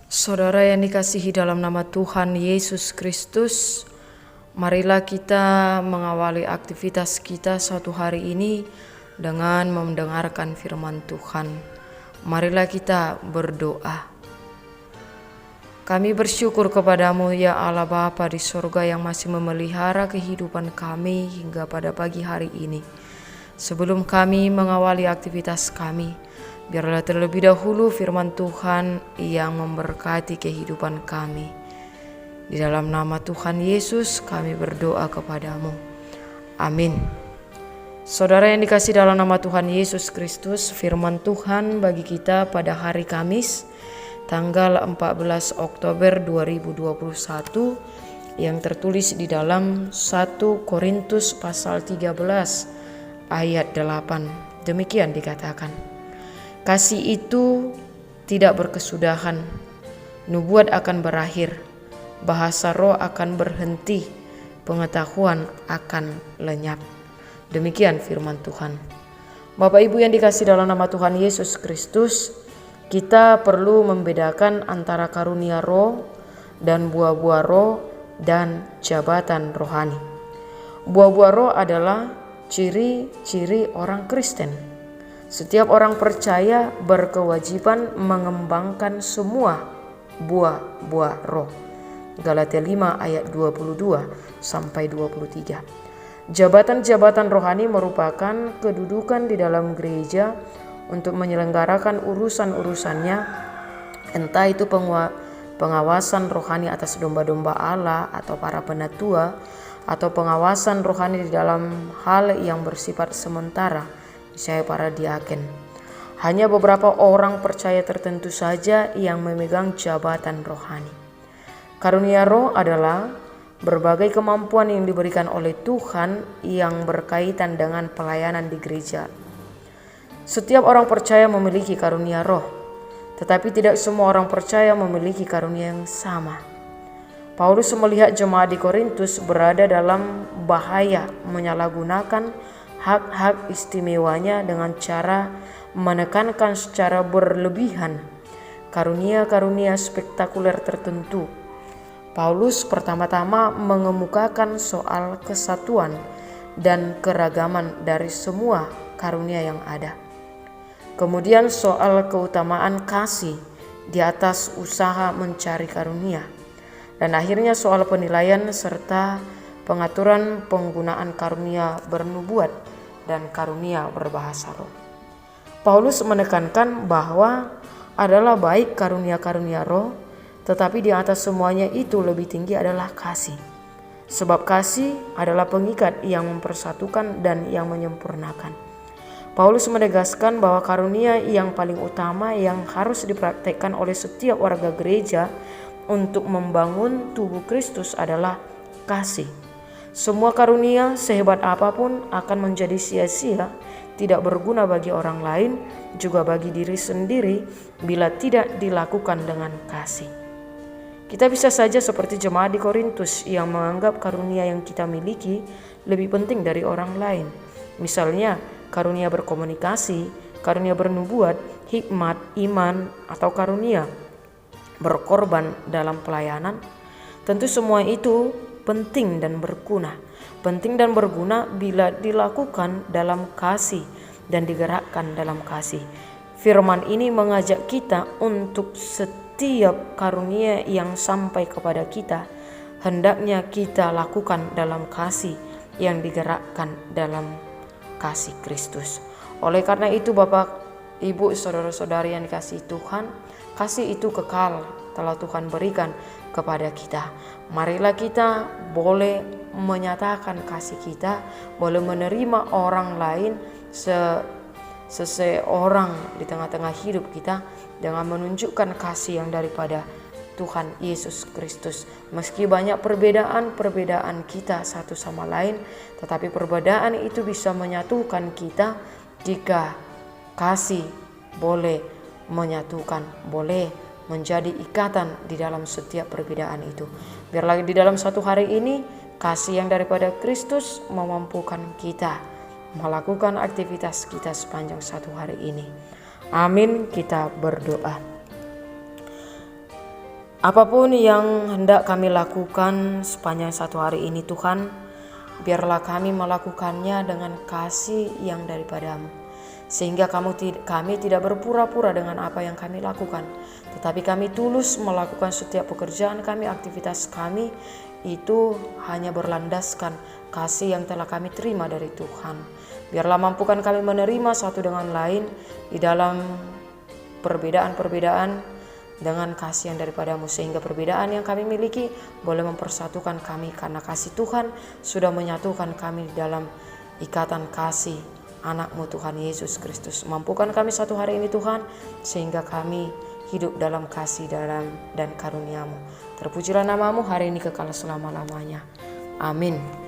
Saudara yang dikasihi dalam nama Tuhan Yesus Kristus, marilah kita mengawali aktivitas kita satu hari ini dengan mendengarkan firman Tuhan. Marilah kita berdoa. Kami bersyukur kepadamu ya Allah Bapa di sorga yang masih memelihara kehidupan kami hingga pada pagi hari ini. Sebelum kami mengawali aktivitas kami, biarlah terlebih dahulu firman Tuhan yang memberkati kehidupan kami. Di dalam nama Tuhan Yesus kami berdoa kepadamu. Amin. Saudara yang dikasihi dalam nama Tuhan Yesus Kristus, firman Tuhan bagi kita pada hari Kamis, tanggal 14 Oktober 2021 yang tertulis di dalam 1 Korintus pasal 13 ayat 8. Demikian dikatakan. Kasih itu tidak berkesudahan, nubuat akan berakhir, bahasa roh akan berhenti, pengetahuan akan lenyap. Demikian firman Tuhan. Bapak Ibu yang dikasihi dalam nama Tuhan Yesus Kristus, kita perlu membedakan antara karunia roh dan buah-buah roh dan jabatan rohani. Buah-buah roh adalah ciri-ciri orang Kristen. Setiap orang percaya berkewajiban mengembangkan semua buah-buah roh. Galatia 5 ayat 22 sampai 23. Jabatan-jabatan rohani merupakan kedudukan di dalam gereja untuk menyelenggarakan urusan-urusannya, entah itu pengawasan rohani atas domba-domba Allah atau para penatua, atau pengawasan rohani di dalam hal yang bersifat sementara, misalnya para diaken. Hanya beberapa orang percaya tertentu saja yang memegang jabatan rohani. Karunia roh adalah berbagai kemampuan yang diberikan oleh Tuhan yang berkaitan dengan pelayanan di gereja. Setiap orang percaya memiliki karunia roh, tetapi tidak semua orang percaya memiliki karunia yang sama. Paulus melihat jemaat di Korintus berada dalam bahaya menyalahgunakan hak-hak istimewanya dengan cara menekankan secara berlebihan karunia-karunia spektakuler tertentu. Paulus pertama-tama mengemukakan soal kesatuan dan keragaman dari semua karunia yang ada. Kemudian soal keutamaan kasih di atas usaha mencari karunia. Dan akhirnya soal penilaian serta pengaturan penggunaan karunia bernubuat dan karunia berbahasa roh. Paulus menekankan bahwa adalah baik karunia-karunia roh, tetapi di atas semuanya itu lebih tinggi adalah kasih. Sebab kasih adalah pengikat yang mempersatukan dan yang menyempurnakan. Paulus menegaskan bahwa karunia yang paling utama yang harus dipraktekkan oleh setiap warga gereja untuk membangun tubuh Kristus adalah kasih. Semua karunia sehebat apapun akan menjadi sia-sia, tidak berguna bagi orang lain, juga bagi diri sendiri bila tidak dilakukan dengan kasih. Kita bisa saja seperti jemaat di Korintus yang menganggap karunia yang kita miliki lebih penting dari orang lain. Misalnya karunia berkomunikasi, karunia bernubuat, hikmat, iman, atau karunia berkorban dalam pelayanan. Tentu semua itu penting dan berguna. Penting dan berguna bila dilakukan dalam kasih dan digerakkan dalam kasih. Firman ini mengajak kita untuk setiap karunia yang sampai kepada kita, hendaknya kita lakukan dalam kasih yang digerakkan dalam kasih Kristus. Oleh karena itu Bapak, Ibu, saudara-saudari yang dikasihi Tuhan, kasih itu kekal telah Tuhan berikan kepada kita. Marilah kita boleh menyatakan kasih kita, boleh menerima orang lain seseorang di tengah-tengah hidup kita dengan menunjukkan kasih yang daripada Tuhan Yesus Kristus. Meski banyak perbedaan kita satu sama lain, tetapi perbedaan itu bisa menyatukan kita jika kasih boleh menyatukan, boleh menjadi ikatan di dalam setiap perbedaan itu. Biarlah di dalam satu hari ini kasih yang daripada Kristus memampukan kita melakukan aktivitas kita sepanjang satu hari ini. Amin. Kita berdoa. Apapun yang hendak kami lakukan sepanjang satu hari ini Tuhan, biarlah kami melakukannya dengan kasih yang daripadamu. Sehingga kami tidak berpura-pura dengan apa yang kami lakukan, tetapi kami tulus melakukan setiap pekerjaan kami, aktivitas kami itu hanya berlandaskan kasih yang telah kami terima dari Tuhan. Biarlah mampukan kami menerima satu dengan lain di dalam perbedaan-perbedaan dengan kasih yang daripadamu, sehingga perbedaan yang kami miliki boleh mempersatukan kami, karena kasih Tuhan sudah menyatukan kami dalam ikatan kasih anak-Mu Tuhan Yesus Kristus. Mampukan kami satu hari ini Tuhan, sehingga kami hidup dalam kasih dan karunia-Mu. Terpujilah nama-Mu hari ini kekal selama-lamanya. Amin.